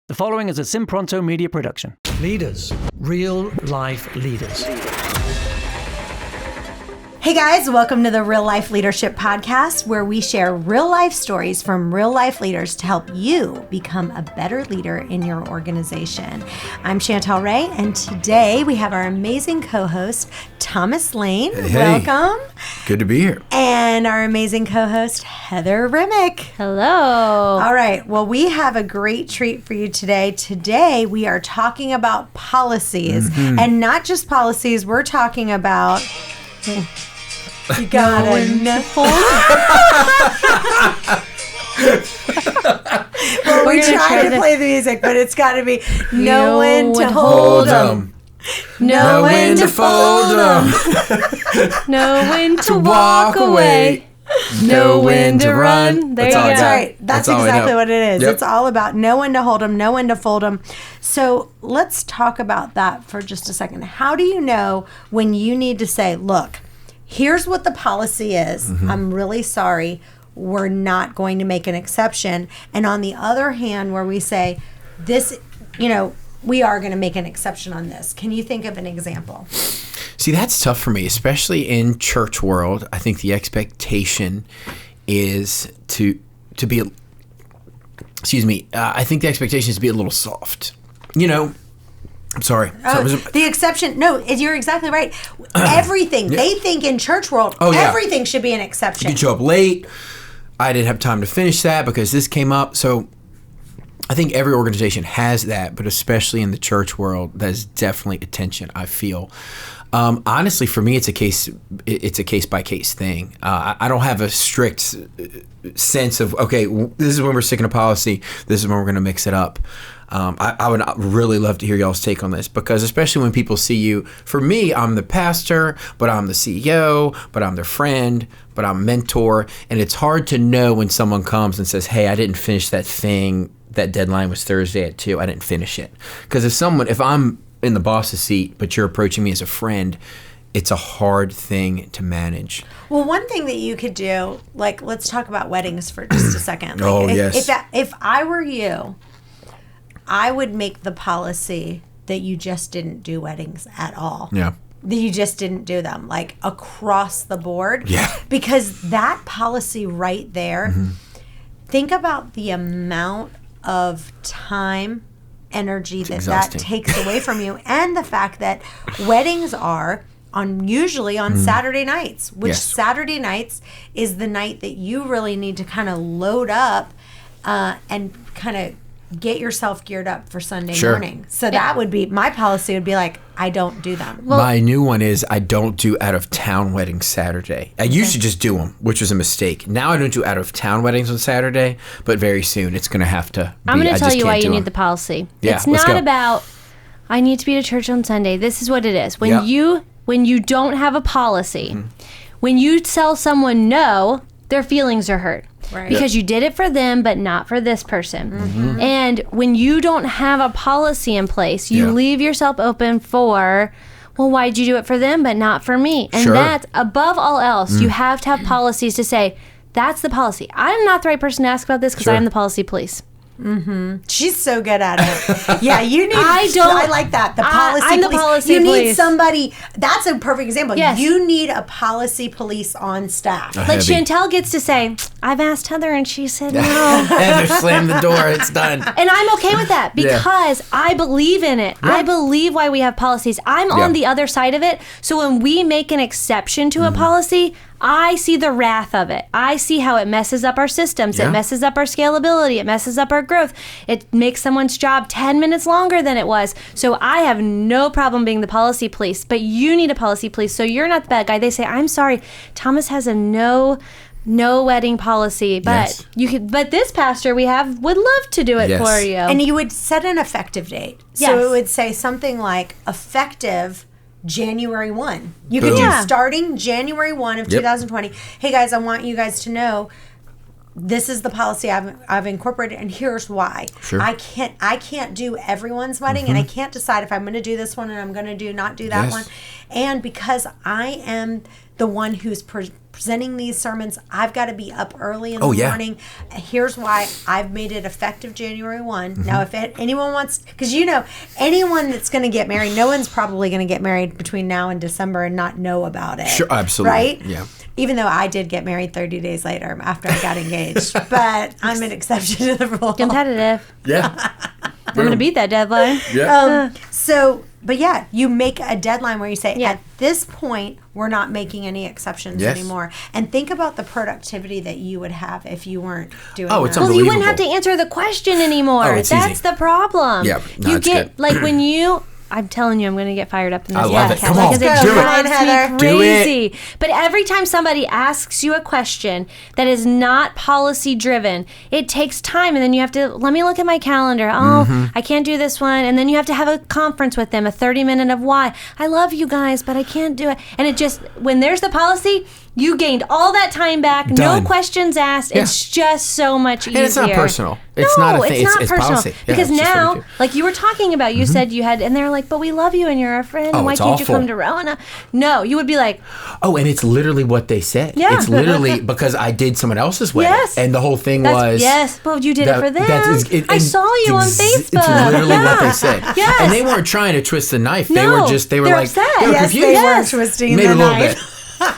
The following is a Simpronto media production. Leaders. Real life leaders. Hey guys, welcome to the Real Life Leadership Podcast, where we share real life stories from real life leaders to help you become a better leader in your organization. I'm Chantel Ray, and today we have our amazing co-host, Thomas Lane. Hey. Welcome. Good to be here. And our amazing co-host, Heather Rimmick. Hello. All right. Well, we have a great treat for you today. Today, we are talking about policies. And not just policies, we're talking about... You gotta know. Well, we try to play the music, but it's got to be know when to hold them. Know when to fold them. Know when to walk away. Know when to run. There you go. That's right. That's exactly what it is. Yep. It's all about know when to hold them, know when to fold them. So let's talk about that for just a second. How do you know when you need to say, look, here's what the policy is. I'm really sorry. We're not going to make an exception. And on the other hand, where we say this, we are going to make an exception on this. Can you think of an example? See, that's tough for me, especially in church world. I think the expectation is to be, I think the expectation is to be a little soft. I'm sorry. The exception. No, you're exactly right. Everything. They think in church world, everything should be an exception. You could show up late. I didn't have time to finish that because this came up. So I think every organization has that, but especially in the church world, that's definitely a tension, I feel. Honestly, for me, it's a case by case thing. I don't have a strict sense of, okay, this is when we're sticking a policy. This is when we're going to mix it up. I would really love to hear y'all's take on this, because especially when people see you, for me, I'm the pastor, but I'm the CEO, but I'm their friend, but I'm a mentor. And it's hard to know when someone comes and says, hey, I didn't finish that thing. That deadline was Thursday at 2. I didn't finish it. Because if I'm in the boss's seat, but you're approaching me as a friend, it's a hard thing to manage. Well, one thing that you could do, like, let's talk about weddings for just a second. If I were you, I would make the policy that you just didn't do weddings at all. Yeah. That you just didn't do them, like across the board. Yeah. Because that policy right there, think about the amount of time, energy that takes away from you, and the fact that weddings are usually on Saturday nights, which Saturday nights is the night that you really need to kind of load up and kind of get yourself geared up for Sunday morning. So that would be, my policy would be like, I don't do them. Well, my new one is I don't do out of town weddings Saturday. I used to just do them, which was a mistake. Now I don't do out of town weddings on Saturday, but very soon it's going to have to be. I'm going to tell you why you need the policy. Yeah, it's not about, I need to be at church on Sunday. This is what it is. When you don't have a policy, when you tell someone no, their feelings are hurt. Right. Because you did it for them, but not for this person. And when you don't have a policy in place, you leave yourself open for, well, why'd you do it for them, but not for me? And that's, above all else, you have to have policies to say, that's the policy. I'm not the right person to ask about this because I am the policy police. She's so good at it. Yeah, you need. I like that. The policy. I'm police. the policy You police. need somebody. That's a perfect example. Yes. You need a policy police on staff. Like Chantel gets to say, I've asked Heather and she said no. Heather slammed the door. It's done. And I'm okay with that because I believe in it. I believe why we have policies. I'm on the other side of it. So when we make an exception to a policy, I see the wrath of it. I see how it messes up our systems. It messes up our scalability. It messes up our growth. It makes someone's job 10 minutes longer than it was. So I have no problem being the policy police, but you need a policy police. So you're not the bad guy. They say, I'm sorry, Thomas has a no wedding policy, but but this pastor we have would love to do it for you. And you would set an effective date. So it would say something like effective January 1. You could do starting January 1 of 2020. Hey guys, I want you guys to know this is the policy I've incorporated, and here's why. I can't do everyone's wedding, and I can't decide if I'm going to do this one and I'm going to not do that one. And because I am the one who's presenting these sermons. I've got to be up early in the morning. Here's why I've made it effective January 1. Now, if anyone wants, because anyone that's going to get married, no one's probably going to get married between now and December and not know about it. Sure, absolutely. Right? Yeah. Even though I did get married 30 days later after I got engaged. But I'm an exception to the rule. Competitive. Yeah. I'm going to beat that deadline. Yeah. But yeah, you make a deadline where you say, at this point, we're not making any exceptions anymore. And think about the productivity that you would have if you weren't doing that. It's well, unbelievable. you wouldn't have to answer the question anymore. It's That's easy. the problem. Yeah, no, you it's get, good. like, when you... I'm telling you, I'm going to get fired up in this I love it. podcast Come on. because it Do it. drives Heather. me Do it. crazy. But every time somebody asks you a question that is not policy driven, it takes time, and then you have to let me look at my calendar. Oh, I can't do this one, and then you have to have a conference with them, a 30-minute of why. I love you guys, but I can't do it. And it just when there's the policy, you gained all that time back. Done. No questions asked. Yeah. It's just so much easier. And it's not personal. It's no, not a thing. It's not personal. policy. Yeah, Because it's just what now, we do. like you were talking about, you said you had, and they're like, but we love you and you're our friend. Oh, and why it's can't you awful. come to Rona? No, you would be like, Oh, and it's literally what they said. Yeah. It's literally because I did someone else's wedding. Yes. And the whole thing was... yes, well, you did it for them. I and saw you on it's Facebook. It's literally what they Yeah. said. Yes. And they weren't trying to twist the knife. They No, were just, they were they're like, upset. they were Yes, confused. they were Yes. twisting Maybe the a little knife. bit.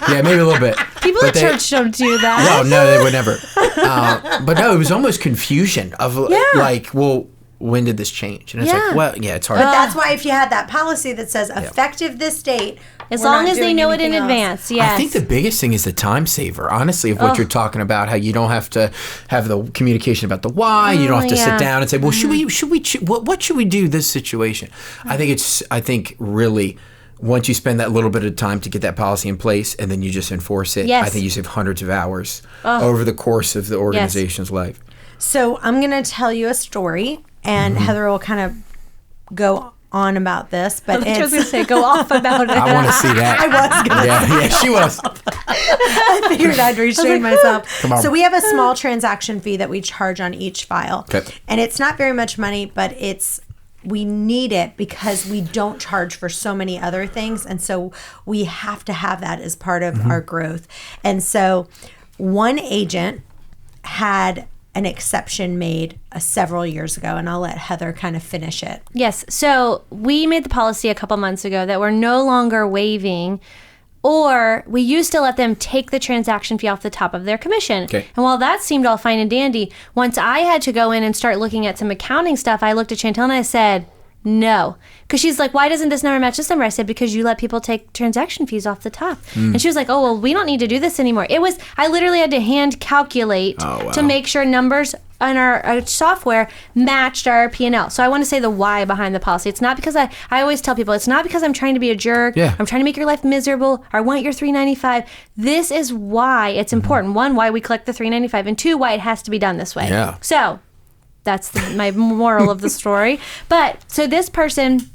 Yeah, maybe a little bit. People But at they- church don't do that. No, they would never. But no, it was almost confusion of like, well, when did this change? And it's Yeah. like, well, yeah, it's hard. But that's why if you had that policy that says effective this date, As we're long not as they doing know it in anything else. advance, yes. I think the biggest thing is the time saver, honestly, of what you're talking about, how you don't have to have the communication about the why. You don't have to yeah. sit down and say, well, what should we do this situation? I think really, once you spend that little bit of time to get that policy in place and then you just enforce it, Yes. I think you save hundreds of hours over the course of the organization's life. So I'm going to tell you a story, and Heather will kind of go on about this. But I was it's going to say, go off about it. I want to see that. I was going to Yeah, she was. I figured I'd restrain myself. Come on. So we have a small transaction fee that we charge on each file. Okay. And it's not very much money, but we need it because we don't charge for so many other things. And so we have to have that as part of our growth. And so one agent had an exception made several years ago, and I'll let Heather kind of finish it. Yes. So we made the policy a couple months ago that we're no longer waiving, or we used to let them take the transaction fee off the top of their commission. Okay. And while that seemed all fine and dandy, once I had to go in and start looking at some accounting stuff, I looked at Chantel and I said, no. Because she's like, why doesn't this number match this number? I said, because you let people take transaction fees off the top. And she was like, oh, well, we don't need to do this anymore. I literally had to hand calculate to make sure numbers on our software matched our P&L. So I want to say the why behind the policy. It's not because I always tell people, it's not because I'm trying to be a jerk. Yeah. I'm trying to make your life miserable. Or I want your $395. This is why it's important. One, why we collect the $395, and two, why it has to be done this way. Yeah. So that's my moral of the story. But so this person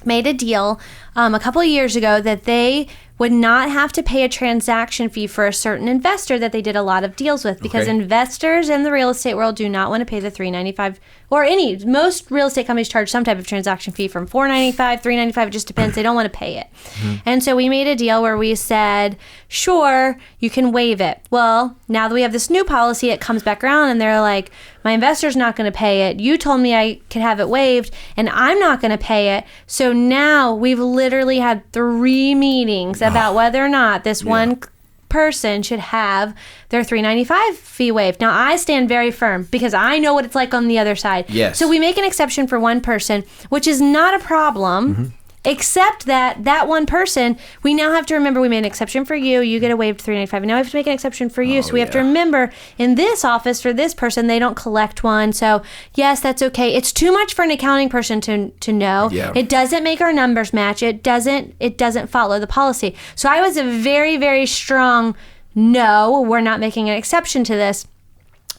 made a deal a couple of years ago that they would not have to pay a transaction fee for a certain investor that they did a lot of deals with, because investors in the real estate world do not want to pay the $395 or most real estate companies charge some type of transaction fee from $495, $395, it just depends. They don't want to pay it. And so we made a deal where we said, sure, you can waive it. Well, now that we have this new policy, it comes back around and they're like, my investor's not going to pay it. You told me I could have it waived and I'm not going to pay it. So now we've literally had 3 meetings about whether or not this one person should have their $395 fee waived. Now, I stand very firm because I know what it's like on the other side. Yes. So we make an exception for one person, which is not a problem, except that one person, we now have to remember we made an exception for you. You get a waived $395. And now we have to make an exception for you. So we have to remember in this office for this person, they don't collect one. So yes, that's okay. It's too much for an accounting person to know. Yeah. It doesn't make our numbers match. It doesn't follow the policy. So I was a very, very strong no, we're not making an exception to this.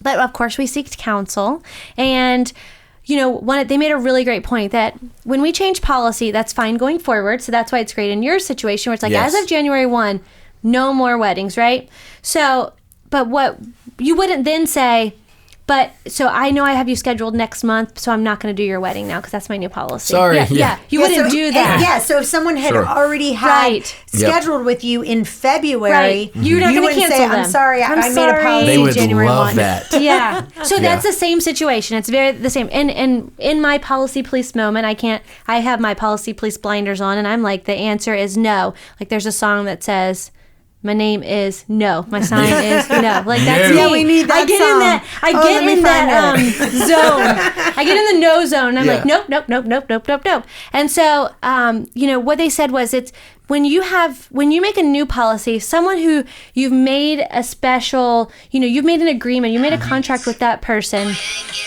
But of course we seeked counsel, and they made a really great point that when we change policy, that's fine going forward. So that's why it's great in your situation where it's like, Yes. as of January 1, no more weddings, right? So, but what you wouldn't then say, But so I know I have you scheduled next month, so I'm not going to do your wedding now because that's my new policy. Sorry. Yeah. You wouldn't do that. So if someone had already had scheduled with you in February, you're not going to cancel them. I'm sorry, I made a policy. They would January love 1. that. Yeah. So that's the same situation. It's very the same. And in my policy police moment, I have my policy police blinders on, and I'm like, the answer is no. Like there's a song that says, my name is no. My sign is no. Like that's me. Yeah, we need that song. I get in that zone. I get in the no zone. I'm like, nope. And so, what they said was, it's when you make a new policy, someone who you've made a special, you've made an agreement, you made a contract with that person.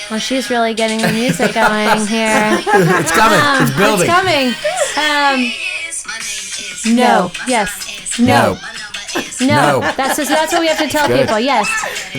Well, she's really getting the music going here. It's coming. It's building. It's coming. No. Yes. No. No, that's what we have to tell people. Yes,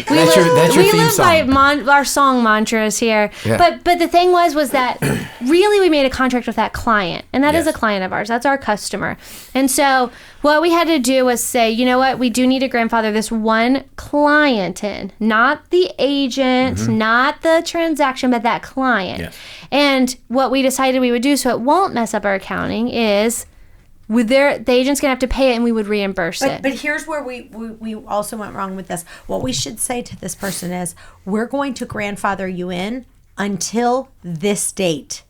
That's your theme song. We live by our song mantras here. Yeah. But the thing was that really we made a contract with that client, and that is a client of ours. That's our customer. And so what we had to do was say, you know what, we do need to grandfather this one client in, not the agent, not the transaction, but that client. Yeah. And what we decided we would do so it won't mess up our accounting is, the agent's gonna have to pay it, and we would reimburse it. But here's where we also went wrong with this. What we should say to this person is, we're going to grandfather you in until this date.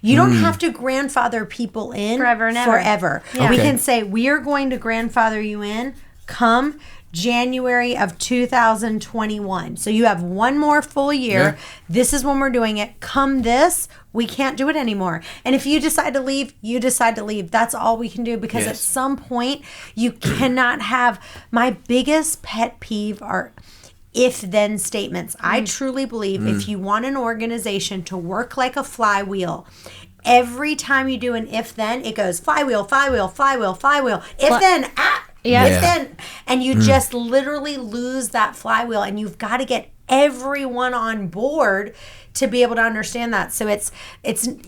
You don't have to grandfather people in forever and ever. Forever. Yeah. We can say, we are going to grandfather you in come January of 2021. So you have one more full year. Yeah. This is when we're doing it. Come this, we can't do it anymore. And if you decide to leave, you decide to leave. That's all we can do, because at some point you cannot have, my biggest pet peeve are if-then statements. I truly believe if you want an organization to work like a flywheel, every time you do an if-then, it goes flywheel, flywheel, flywheel, flywheel. If-then, if-then. And you just literally lose that flywheel, and you've got to get everyone on board to be able to understand that. So it's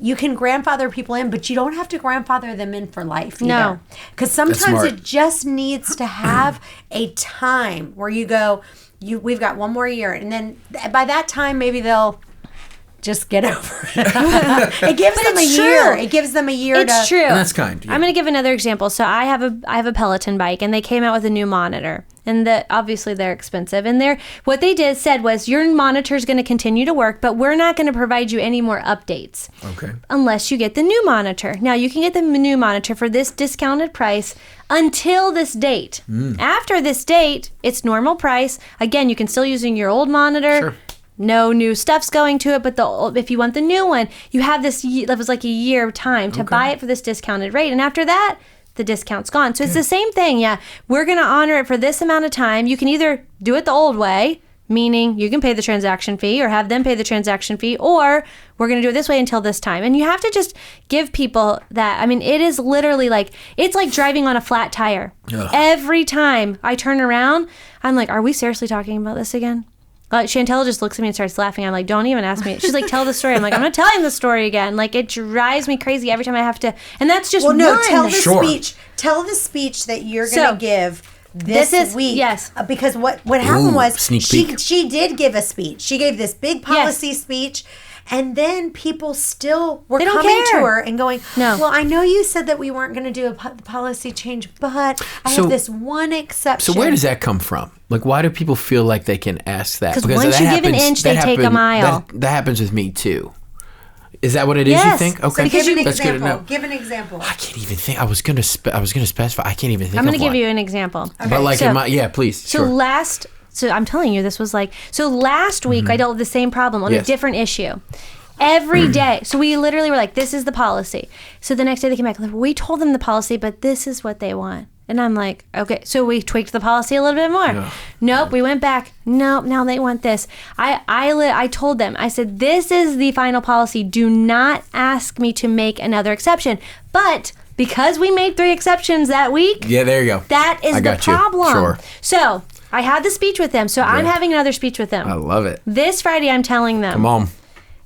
you can grandfather people in, but you don't have to grandfather them in for life either. No. Because sometimes it just needs to have a time where you go, we've got one more year, and then by that time maybe they'll just get over it. It gives them a year. It gives them a year. It's true. And that's kind. Yeah. I'm going to give another example. So I have a Peloton bike, and they came out with a new monitor, and obviously they're expensive. And what they said was, your monitor is going to continue to work, but we're not going to provide you any more updates. Okay. Unless you get the new monitor. Now you can get the new monitor for this discounted price until this date. After this date, it's normal price. Again, you can still using your old monitor. Sure. No new stuff's going to it, but if you want the new one, you have that was like a year time to buy it for this discounted rate. And after that, the discount's gone. So it's the same thing. Yeah, we're going to honor it for this amount of time. You can either do it the old way, meaning you can pay the transaction fee or have them pay the transaction fee, or we're going to do it this way until this time. And you have to just give people that. I mean, it is literally it's like driving on a flat tire. Ugh. Every time I turn around, I'm like, are we seriously talking about this again? Chantel just looks at me and starts laughing. I'm like, don't even ask me. She's like, tell the story. I'm like, I'm not telling the story again. Like, it drives me crazy every time I have to. And that's just one. Tell the speech. Tell the speech that you're going to give this week. Yes. Because what happened was, she did give a speech. She gave this big policy speech. And then people still were coming to her and going, no. Well, I know you said that we weren't going to do a policy change, but I have this one exception. So where does that come from? Like, why do people feel like they can ask that? Because once you give an inch, they take a mile. That happens with me, too. Is that what it is, you think? Okay. So that's good to know. Give an example. I can't even think. I was going to specify. I can't even think of one. I'm going to give you an example. Okay. But please. So I'm telling you, this was last week I dealt with the same problem on a different issue. Every day. So we literally were like, this is the policy. So the next day they came back, we told them the policy, but this is what they want. And I'm like, okay. So we tweaked the policy a little bit more. Yeah. Nope. We went back. Nope. Now they want this. I told them, I said, this is the final policy. Do not ask me to make another exception. But because we made 3 exceptions that week. Yeah, there you go. That is the problem. Sure. So I had the speech with them. So I'm having another speech with them. I love it. This Friday, I'm telling them. Come on.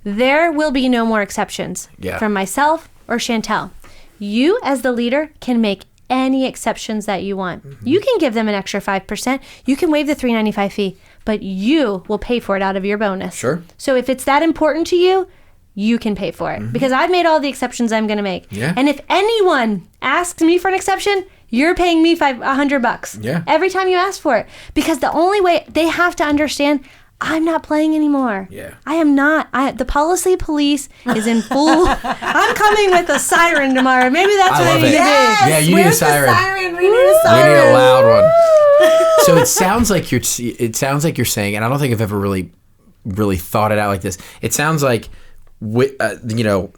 There will be no more exceptions from myself or Chantel. You, as the leader, can make any exceptions that you want. You can give them an extra 5%. You can waive the $3.95 fee. but you will pay for it out of your bonus. Sure. So if it's that important to you, you can pay for it because I've made all the exceptions I'm going to make. Yeah. And if anyone asks me for an exception, you're paying me $100. Yeah. Every time you ask for it, because the only way they have to understand, I'm not playing anymore. Yeah. I am not. The policy police is in full. I'm coming with a siren tomorrow. Maybe that's what I need to do. Yeah, you need a siren. We need a siren. We need a loud one. So it sounds like you're saying, and I don't think I've ever really thought it out like this. It sounds like, in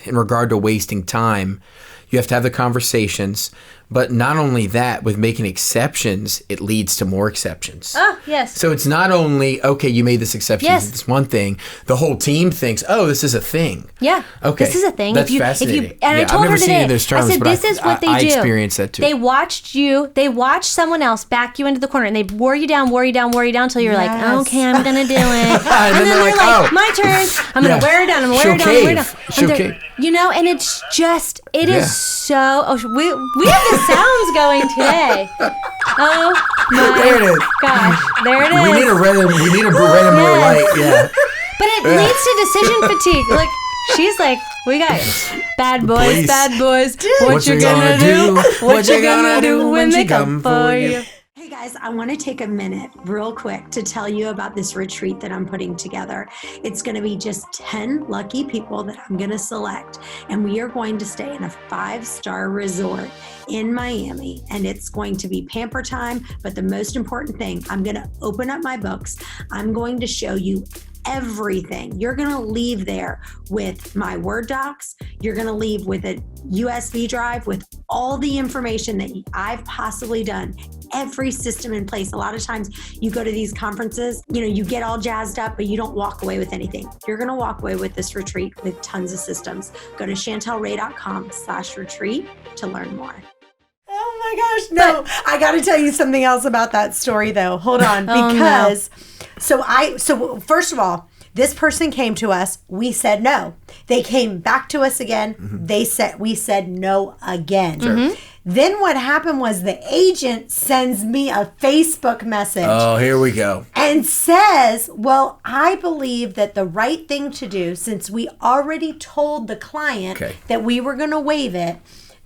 regard to wasting time, you have to have the conversations. But not only that, with making exceptions, it leads to more exceptions. Oh, yes. So it's not only, okay, you made this exception to this one thing. The whole team thinks, oh, this is a thing. Yeah. Okay. This is a thing. That's fascinating. And I told her today, those terms, I said, but this is what they do. I experienced that too. They watched someone else back you into the corner, and they wore you down until you're like, okay, I'm going to do it. and then they're like, oh, my turn. I'm going to wear it down. I'm going to wear it down. I'm wear it down. She'll cave. And it's just, it is so, we have the sounds going today. Oh my There it is. gosh. There it is. We need a red and blue light. Yeah. But it leads to decision fatigue. Like, she's like, we got bad boys, Police. bad boys. What you gonna do? What you gonna do when they come for you? Hey guys, I want to take a minute real quick to tell you about this retreat that I'm putting together. It's going to be just 10 lucky people that I'm going to select, and we are going to stay in a 5-star resort in Miami, and it's going to be pamper time. But the most important thing, I'm going to open up my books. I'm going to show you everything. You're going to leave there with my Word docs. You're going to leave with a USB drive with all the information that I've possibly done, every system in place. A lot of times you go to these conferences, you get all jazzed up, but you don't walk away with anything. You're going to walk away with this retreat with tons of systems. Go to chantelray.com/retreat to learn more. Oh my gosh. No, I got to tell you something else about that story though. Hold on. Because So first of all, this person came to us. We said no. They came back to us again. We said no again. Sure. Then what happened was the agent sends me a Facebook message. Oh, here we go. And says, well, I believe that the right thing to do, since we already told the client that we were going to waive it,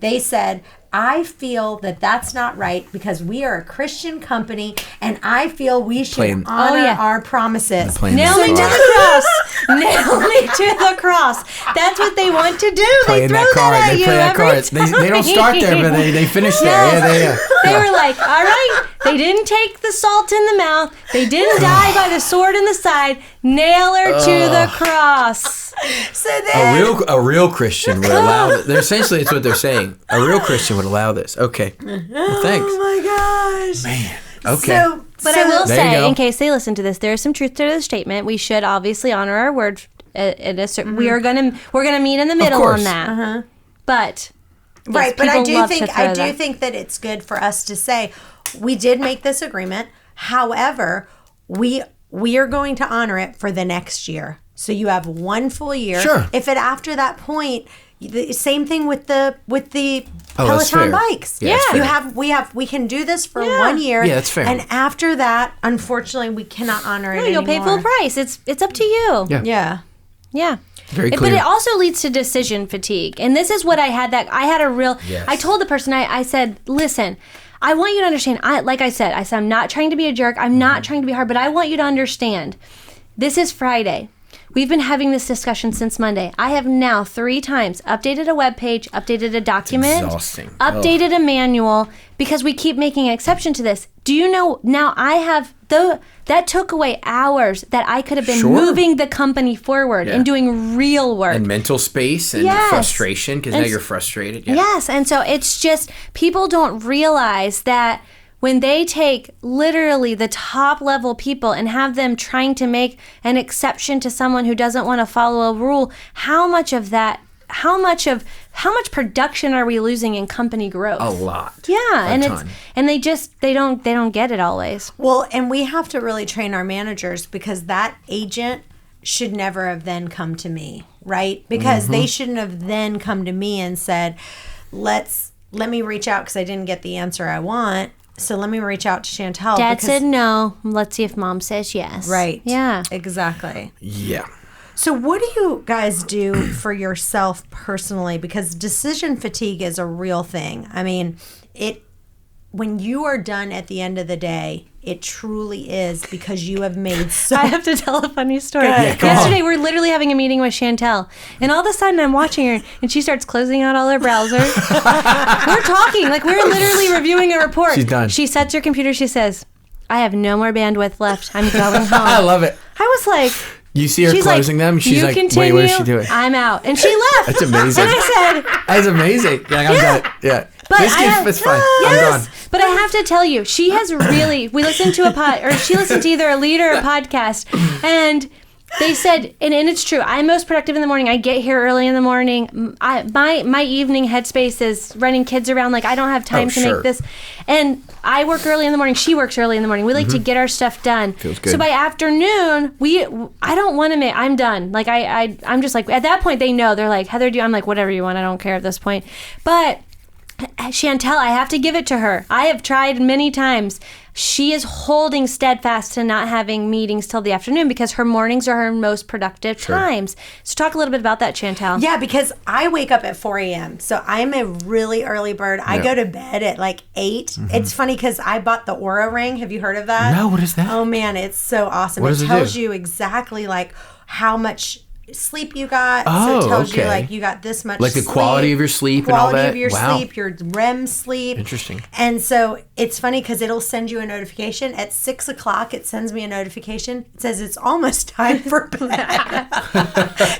they said, I feel that that's not right because we are a Christian company and I feel we should honor our promises. Nail me to the cross. Nail me to the cross. That's what they want to do. They throw that at you every time. They don't start there, but they finish there. Yeah. They were like, all right, they didn't take the salt in the mouth. They didn't die by the sword in the side. Nail her to the cross. So then, a real Christian would allow this. Essentially, it's what they're saying. A real Christian would allow this. Okay. Well, thanks. Oh my gosh. Man. Okay. But I will say, in case they listen to this, there is some truth to the statement. We should obviously honor our word. We're gonna meet in the middle on that. But right, but I do think that it's good for us to say we did make this agreement. However, we are going to honor it for the next year. So you have one full year. Sure. If at that point, the same thing with the Peloton bikes. Yeah. We can do this for 1 year. Yeah, that's fair. And after that, unfortunately, we cannot honor it anymore. You'll pay full price. It's up to you. Yeah. Very clear. But it also leads to decision fatigue. And this is what I had I told the person, I said, listen, I want you to understand, like I said, I'm not trying to be a jerk. I'm not trying to be hard, but I want you to understand. This is Friday. We've been having this discussion since Monday. I have now 3 times updated a web page, updated a document, updated a manual, because we keep making an exception to this. Do you know, now I have, that took away hours that I could have been moving the company forward and doing real work. And mental space and frustration, because now you're frustrated. Yes, and so it's just, people don't realize that when they take literally the top level people and have them trying to make an exception to someone who doesn't want to follow a rule, how much production are we losing in company growth? A lot. Yeah, and they don't get it always. Well, and we have to really train our managers, because that agent should never have then come to me, right? Because they shouldn't have then come to me and said, let me reach out because I didn't get the answer I want. So let me reach out to Chantel. Dad said no. Let's see if Mom says yes. Right. Yeah. Exactly. Yeah. So what do you guys do for yourself personally? Because decision fatigue is a real thing. I mean, when you are done at the end of the day, it truly is because you have made so... I have to tell a funny story. Yeah, Yesterday, we're literally having a meeting with Chantel, and all of a sudden, I'm watching her, and she starts closing out all her browsers. We're talking, like we're literally reviewing a report. She's done. She sets her computer, she says, I have no more bandwidth left. I'm going home. I love it. I was like... You see her She's closing them? She's like, continue, wait, what is she doing? I'm out. And she left. That's amazing. And I said... That's amazing. Like, I'm done. Yeah. But It's fine. I'm Yes, gone. but I have to tell you, she has really. We listened to she listened to either a lead or a podcast, and they said, and it's true. I'm most productive in the morning. I get here early in the morning. My evening headspace is running kids around. Like I don't have time to make this, and I work early in the morning. She works early in the morning. We like to get our stuff done. Feels good. So by afternoon, I don't want to make. I'm done. Like I'm just like at that point they know. They're like, Heather, I'm like whatever you want. I don't care at this point, but. Chantel, I have to give it to her. I have tried many times. She is holding steadfast to not having meetings till the afternoon because her mornings are her most productive times. So talk a little bit about that, Chantel. Yeah, because I wake up at 4 a.m. So I'm a really early bird. I go to bed at like 8. Mm-hmm. It's funny because I bought the Aura ring. Have you heard of that? No, what is that? Oh, man, it's so awesome. What does it tells do? you exactly like how much sleep you got. Oh, so it tells you okay. like you got this much Like the sleep, quality of your sleep and all that? Quality of your Wow. sleep, your REM sleep. Interesting. And so it's funny because it'll send you a notification. At 6 o'clock, it sends me a notification. It says it's almost time for bed.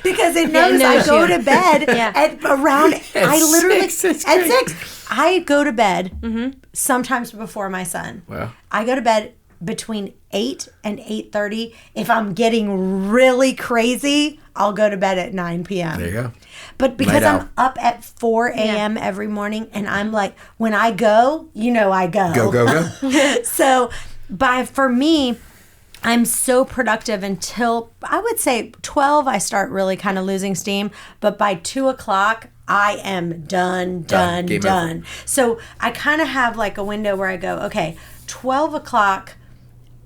Because it knows I go to bed at around, I literally, six, at 6, I go to bed sometimes before my son. Wow. I go to bed between 8 and 8:30. If I'm getting really crazy, I'll go to bed at 9 p.m. There you go. But because Night I'm out. up at 4 a.m. every morning, and I'm like, when I go, I go. Go. So for me, I'm so productive until I would say 12, I start really kind of losing steam. But by 2 o'clock, I am done. Game over. So I kind of have like a window where I go, okay, 12 o'clock,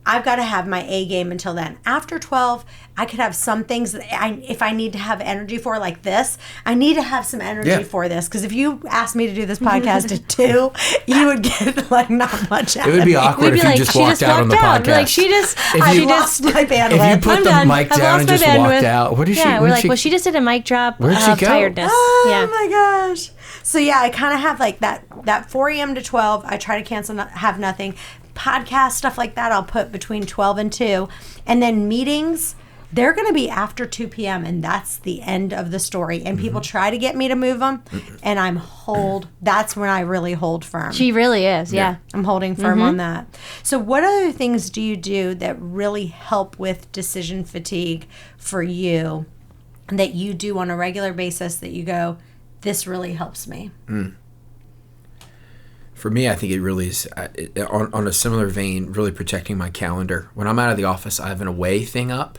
I've got to have my A game until then. After 12, I could have some things that if I need to have energy for, like this, I need to have some energy for this. Because if you asked me to do this podcast at 2, you would get like not much out It would be of me. awkward if you just walked out on the podcast. Like she just lost my bandwidth. If you put I'm the done. mic I've down lost and my just bandwidth. walked out. What is she? Yeah, we're like, well, she just did a mic drop Where'd she of go? tiredness. Oh my gosh. So yeah, I kind of have like that 4 a.m. to 12. I try to cancel, have nothing. Podcast, stuff like that, I'll put between 12 and 2. And then meetings, they're going to be after 2 p.m. and that's the end of the story. And people try to get me to move them, and that's when I really hold firm. She really is, yeah. I'm holding firm on that. So what other things do you do that really help with decision fatigue for you, that you do on a regular basis that you go, this really helps me? For me, I think it really is, on a similar vein, really protecting my calendar. When I'm out of the office, I have an away thing up.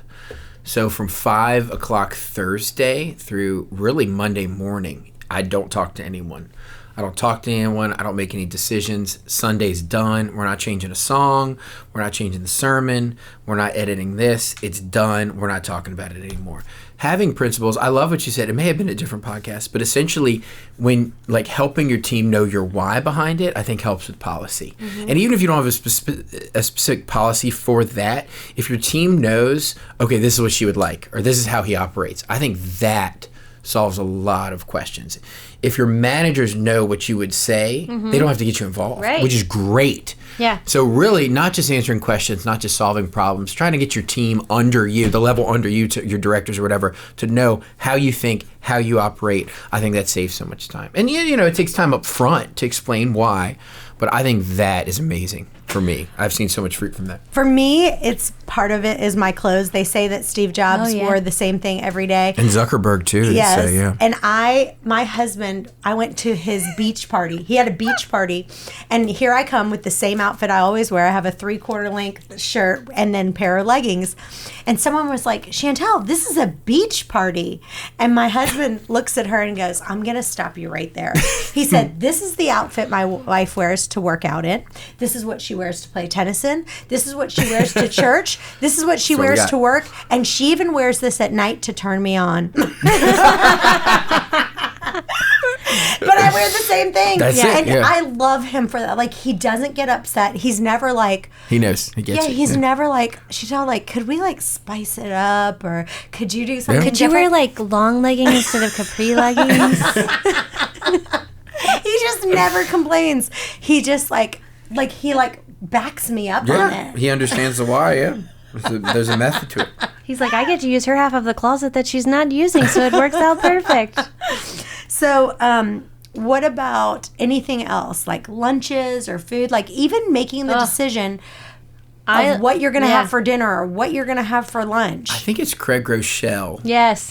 So from 5 o'clock Thursday through really Monday morning, I don't talk to anyone. I don't make any decisions. Sunday's done. We're not changing a song. We're not changing the sermon. We're not editing this. It's done. We're not talking about it anymore. Having principles, I love what you said. It may have been a different podcast, but essentially when like helping your team know your why behind it, I think helps with policy. And even if you don't have a specific policy for that, if your team knows, okay, this is what she would like, or this is how he operates, I think that solves a lot of questions. If your managers know what you would say, they don't have to get you involved, which is great. Yeah. So really, not just answering questions, not just solving problems, trying to get your team under you, the level under you, to your directors or whatever, to know how you think, how you operate. I think that saves so much time. And it takes time up front to explain why, but I think that is amazing for me. I've seen so much fruit from that. For me, it's part of it is my clothes. They say that Steve Jobs wore the same thing every day. And Zuckerberg too. Yes. Say, yeah. And my husband, I went to his beach party. He had a beach party, and here I come with the same outfit outfit I always wear. I have a 3/4 length shirt and then pair of leggings. And someone was like, Chantel, this is a beach party. And my husband looks at her and goes, I'm going to stop you right there. He said, this is the outfit my wife wears to work out in. This is what she wears to play tennis in. This is what she wears to church. This is what she wears to work. And she even wears this at night to turn me on. But I wear the same thing. That's it. And yeah. I love him for that. Like, he doesn't get upset. He's never like... He knows. He gets it. He's never like... Chantel, like, could we like spice it up? Or could you do something Could you wear like long leggings instead of capri leggings? He just never complains. He just like he like backs me up on it. He understands the why, yeah. There's a method to it. He's like, I get to use her half of the closet that she's not using, so it works out perfect. So, what about anything else, like lunches or food? Like even making the decision of what you're going to have for dinner or what you're going to have for lunch. I think it's Craig Rochelle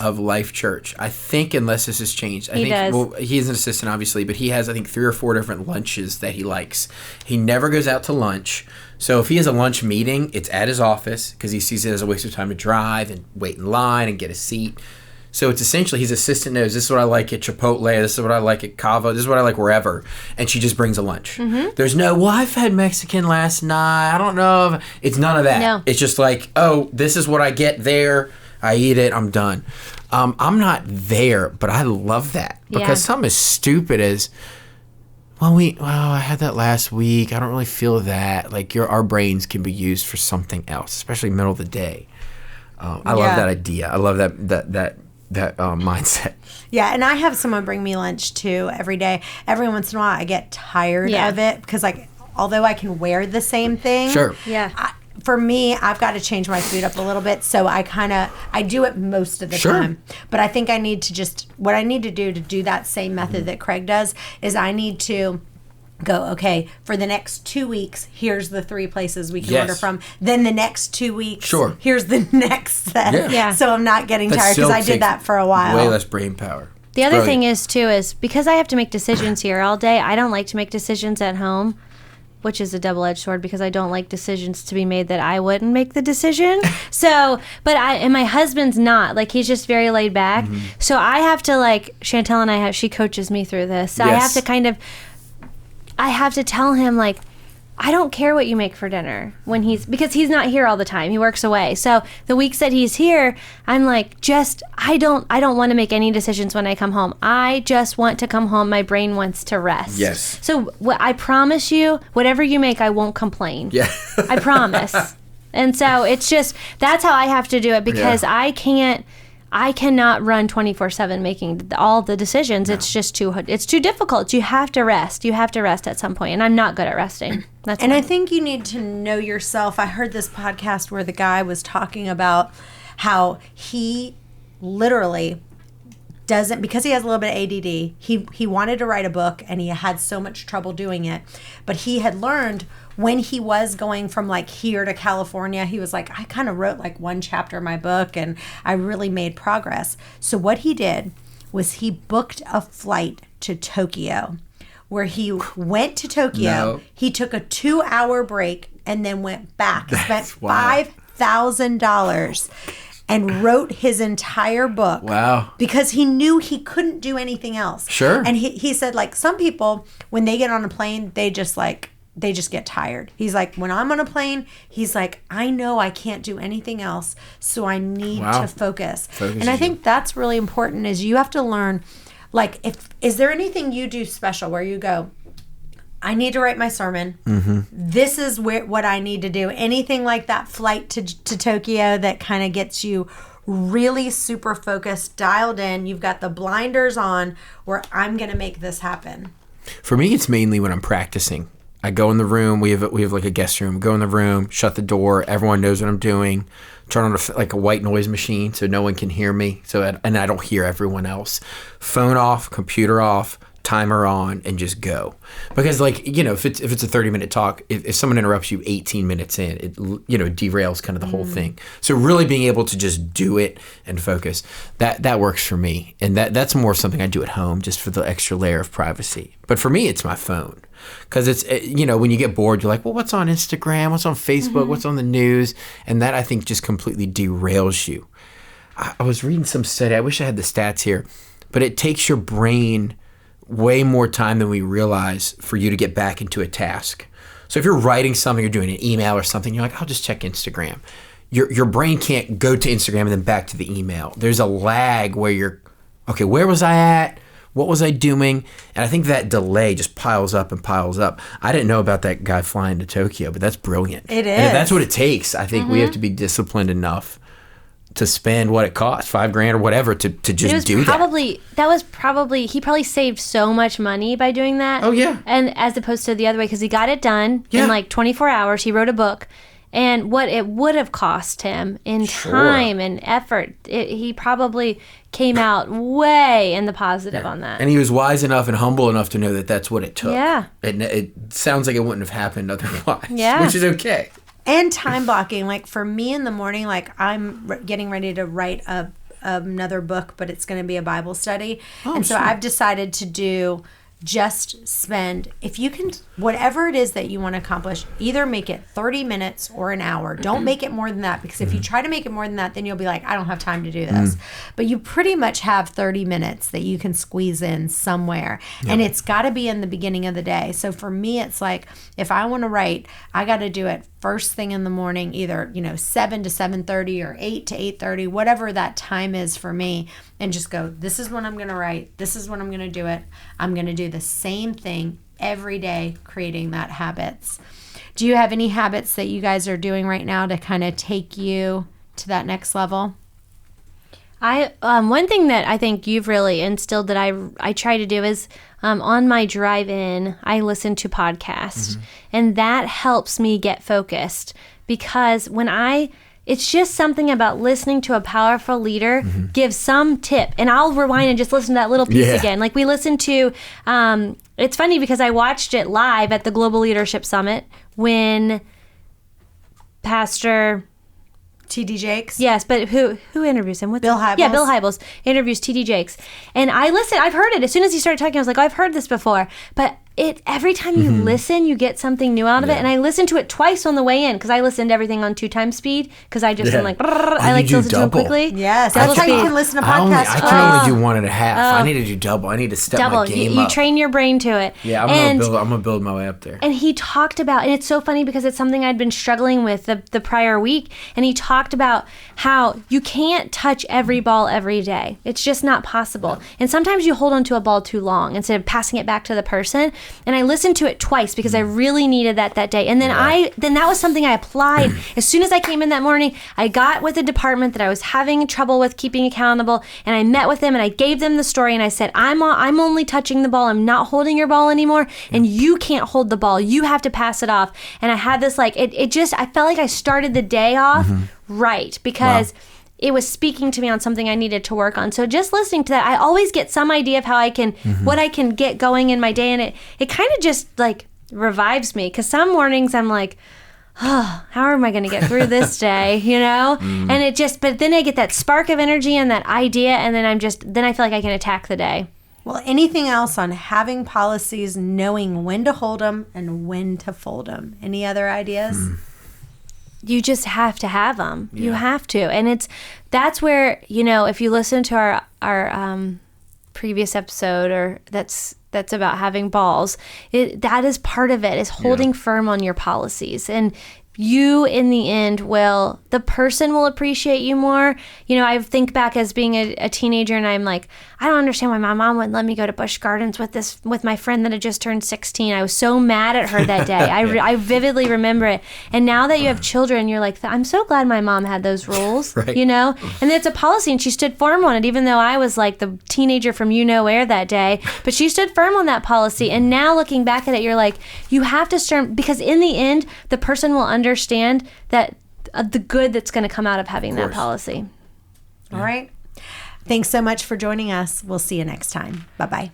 of Life Church. I think, unless this has changed. He does. Well, he's an assistant, obviously, but he has, I think, 3 or 4 different lunches that he likes. He never goes out to lunch. So if he has a lunch meeting, it's at his office because he sees it as a waste of time to drive and wait in line and get a seat. So it's essentially his assistant knows this is what I like at Chipotle, this is what I like at Cava, this is what I like wherever, and she just brings a lunch. Mm-hmm. There's no, well, I've had Mexican last night, I don't know. It's none of that. No. It's just like, oh, this is what I get there, I eat it, I'm done. I'm not there, but I love that because something as stupid as, I had that last week, I don't really feel that. Like our brains can be used for something else, especially middle of the day. I love that idea. I love that mindset. Yeah, and I have someone bring me lunch too every day. Every once in a while, I get tired of it because, like, although I can wear the same thing, for me, I've got to change my food up a little bit. So I do it most of the time. But I think I need to what I need to do that same method that Craig does is I need to go, okay, for the next 2 weeks, here's the 3 places we can order from. Then the next 2 weeks, here's the next set. Yeah. So I'm not getting tired because I did that for a while. Way less brain power. The other thing is, too, is because I have to make decisions here all day, I don't like to make decisions at home, which is a double-edged sword because I don't like decisions to be made that I wouldn't make the decision. And my husband's not. Like, he's just very laid back. Mm-hmm. So I have to, like, Chantel and she coaches me through this. So I have to I have to tell him, like, I don't care what you make for dinner because he's not here all the time. He works away. So the weeks that he's here, I'm like, I don't want to make any decisions when I come home. I just want to come home. My brain wants to rest. Yes. So I promise you, whatever you make, I won't complain. Yeah. I promise. And so it's just, that's how I have to do it because I cannot run 24/7 making all the decisions. No. It's just it's too difficult. You have to rest. You have to rest at some point, and I'm not good at resting. I think you need to know yourself. I heard this podcast where the guy was talking about how he literally doesn't, because he has a little bit of ADD, he wanted to write a book and he had so much trouble doing it, but he had learned when he was going from like here to California, he was like, I kind of wrote like 1 chapter of my book and I really made progress. So what he did was he booked a flight to Tokyo where he went to Tokyo. No. He took a 2-hour break and then went back. He spent $5,000 and wrote his entire book. Wow. Because he knew he couldn't do anything else. Sure. And he said, like, some people, when they get on a plane, they just get tired. He's like, when I'm on a plane, he's like, I know I can't do anything else, so I need to focus. And I think that's really important is you have to learn, like, is there anything you do special where you go, I need to write my sermon. Mm-hmm. This is what I need to do. Anything like that flight to Tokyo that kind of gets you really super focused, dialed in. You've got the blinders on where I'm going to make this happen. For me, it's mainly when I'm practicing. I go in the room. We have like a guest room. Go in the room, shut the door. Everyone knows what I'm doing. Turn on a white noise machine so no one can hear me. And I don't hear everyone else. Phone off, computer off, timer on, and just go. Because, like, you know, if it's a 30-minute talk, if someone interrupts you 18 minutes in, it, you know, derails kind of the whole thing. So really being able to just do it and focus, that works for me. And that's more something I do at home just for the extra layer of privacy. But for me, it's my phone. Because it's, when you get bored, you're like, well, what's on Instagram? What's on Facebook? What's on the news? And that, I think, just completely derails you. I was reading some study. I wish I had the stats here. But it takes your brain way more time than we realize for you to get back into a task. So if you're writing something, you're doing an email or something, you're like, I'll just check Instagram. Your brain can't go to Instagram and then back to the email. There's a lag where you're, okay, where was I at? What was I doing? And I think that delay just piles up and piles up. I didn't know about that guy flying to Tokyo, but that's brilliant. It is. And if that's what it takes, I think we have to be disciplined enough to spend what it costs, $5,000 or whatever, to just do that. He probably saved so much money by doing that. Oh, yeah. And as opposed to the other way, because he got it done in like 24 hours. He wrote a book. And what it would have cost him in time and effort, he probably came out way in the positive on that. And he was wise enough and humble enough to know that that's what it took. Yeah. It sounds like it wouldn't have happened otherwise, Yeah. which is okay. And time blocking. Like for me in the morning, like I'm getting ready to write another book, but it's going to be a Bible study. And so I've decided to do just spend, if you can, whatever it is that you want to accomplish, either make it 30 minutes or an hour. Don't make it more than that, because if you try to make it more than that, then you'll be like, I don't have time to do this. But you pretty much have 30 minutes that you can squeeze in somewhere. And it's got to be in the beginning of the day. So for me, it's like, if I want to write, I got to do it first thing in the morning, either 7 to 7:30 or 8 to 8:30, whatever that time is for me, and just go, this is when I'm going to write, this is when I'm going to do it. I'm going to do the same thing every day, creating that habits. Do you have any habits that you guys are doing right now to kind of take you to that next level? One thing that I think you've really instilled that I try to do is on my drive in, I listen to podcasts, and that helps me get focused, because it's just something about listening to a powerful leader give some tip, and I'll rewind and just listen to that little piece again. Like we listened to, it's funny because I watched it live at the Global Leadership Summit when Pastor T.D. Jakes? Yes, but who interviews him? Bill Hybels? Yeah, Bill Hybels interviews T.D. Jakes. And I listened. I've heard it. As soon as he started talking, I was like, oh, I've heard this before. But every time you listen, you get something new out of it. And I listened to it twice on the way in, because I listened to everything on 2x speed, because I just am like, I like to listen to it quickly. Yes, that's how you can listen to podcasts. I can only do 1.5. I need to do double. I need to step my game up. You train your brain to it. Yeah, I'm gonna build my way up there. And he talked about, and it's so funny because it's something I'd been struggling with the prior week, and he talked about how you can't touch every ball every day. It's just not possible. And sometimes you hold onto a ball too long instead of passing it back to the person. And I listened to it twice because I really needed that day. And then that was something I applied. As soon as I came in that morning, I got with a department that I was having trouble with keeping accountable, and I met with them and I gave them the story, and I said, I'm only touching the ball. I'm not holding your ball anymore, and you can't hold the ball. You have to pass it off. And I had this I felt like I started the day off right, because it was speaking to me on something I needed to work on. So just listening to that, I always get some idea of how I can, what I can get going in my day. And it kind of just revives me, because some mornings I'm like, oh, how am I going to get through this day? And but then I get that spark of energy and that idea. And then then I feel like I can attack the day. Well, anything else on having policies, knowing when to hold them and when to fold them? Any other ideas? You just have to have them. Yeah. You have to. And that's where, if you listen to our previous episode, or that's about having balls, that is part of it, is holding firm on your policies. And you, in the end, the person will appreciate you more. I think back as being a teenager, and I'm like, I don't understand why my mom wouldn't let me go to Busch Gardens with my friend that had just turned 16. I was so mad at her that day. I vividly remember it. And now that you have children, you're like, I'm so glad my mom had those rules, right. And it's a policy, and she stood firm on it, even though I was like the teenager from where that day. But she stood firm on that policy. And now looking back at it, you're like, you have to start, because in the end, the person will understand that the good that's going to come out of having that policy. All right. Thanks so much for joining us. We'll see you next time. Bye-bye.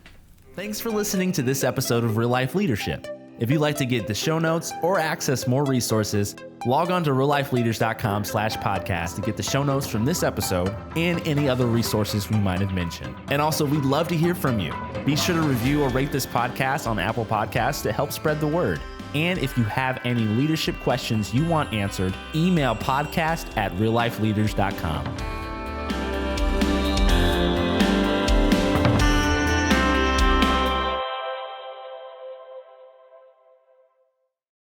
Thanks for listening to this episode of Real Life Leadership. If you'd like to get the show notes or access more resources, Log on to reallifeleaders.com/podcast to get the show notes from this episode and any other resources we might have mentioned. And also, we'd love to hear from you. Be sure to review or rate this podcast on Apple Podcasts to help spread the word. And if you have any leadership questions you want answered, email podcast@reallifeleaders.com.